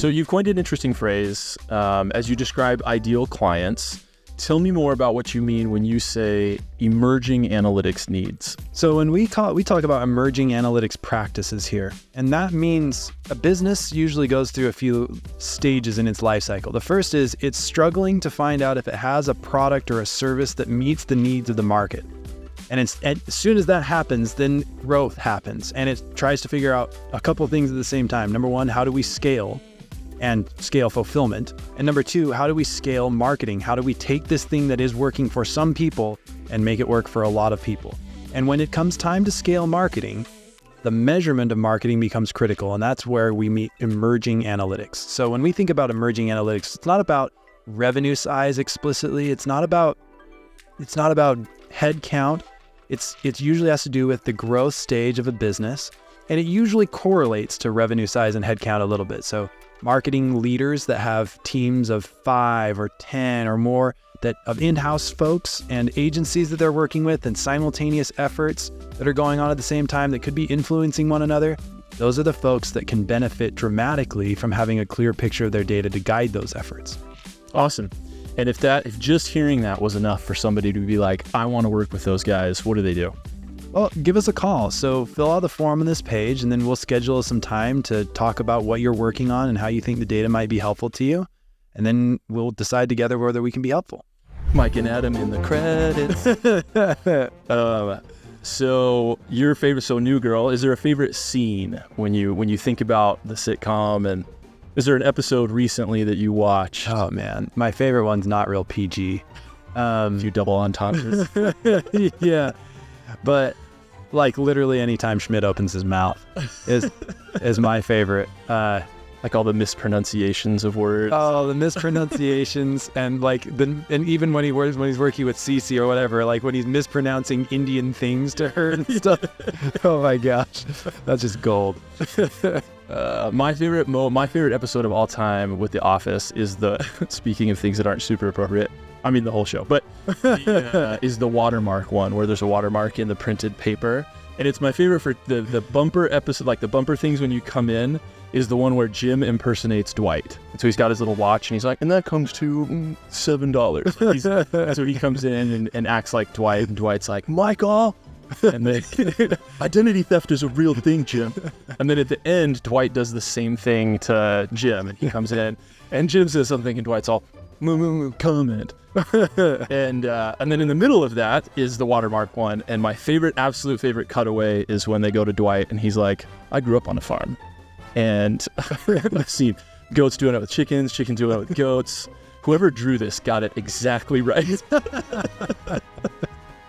So you've coined an interesting phrase as you describe ideal clients. Tell me more about what you mean when you say emerging analytics needs. So when we talk about emerging analytics practices here, and that means a business usually goes through a few stages in its life cycle. The first is it's struggling to find out if it has a product or a service that meets the needs of the market. And as soon as that happens, then growth happens, and it tries to figure out a couple of things at the same time. Number one, how do we scale and scale fulfillment? And number two, how do we scale marketing? How do we take this thing that is working for some people and make it work for a lot of people? And when it comes time to scale marketing, the measurement of marketing becomes critical, and that's where we meet emerging analytics. So when we think about emerging analytics, it's not about revenue size explicitly. It's not about head count. It usually has to do with the growth stage of a business, and it usually correlates to revenue size and head count a little bit. So marketing leaders that have teams of 5 or 10 or more of in-house folks and agencies that they're working with, and simultaneous efforts that are going on at the same time that could be influencing one another. Those are the folks that can benefit dramatically from having a clear picture of their data to guide those efforts. Awesome. And if just hearing that was enough for somebody to be like, I want to work with those guys, what do they do? Well, give us a call. So fill out the form on this page, and then we'll schedule some time to talk about what you're working on and how you think the data might be helpful to you. And then we'll decide together whether we can be helpful. Mike and Adam in the credits. So your favorite, New Girl, is there a favorite scene when you think about the sitcom, and is there an episode recently that you watched? Oh man, my favorite one's not real PG. A few double entendres. Yeah, but like literally anytime Schmidt opens his mouth is my favorite. Like all the mispronunciations of words. Oh, the mispronunciations and even when he's working with Cece or whatever, like when he's mispronouncing Indian things to her and stuff. Oh my gosh, that's just gold. My favorite episode of all time with The Office is speaking of things that aren't super appropriate, I mean the whole show, but is the watermark one, where there's a watermark in the printed paper. And it's my favorite for the bumper episode, like the bumper things when you come in, is the one where Jim impersonates Dwight. And so he's got his little watch and he's like, and that comes to $7. So he comes in and acts like Dwight, and Dwight's like, Michael. And then identity theft is a real thing, Jim. And then at the end, Dwight does the same thing to Jim, and he comes in and Jim says something and Dwight's all comment. And then in the middle of that is the watermark one, and my absolute favorite cutaway is when they go to Dwight and he's like, I grew up on a farm, and I've seen goats doing it with chickens doing it with goats. Whoever drew this got it exactly right.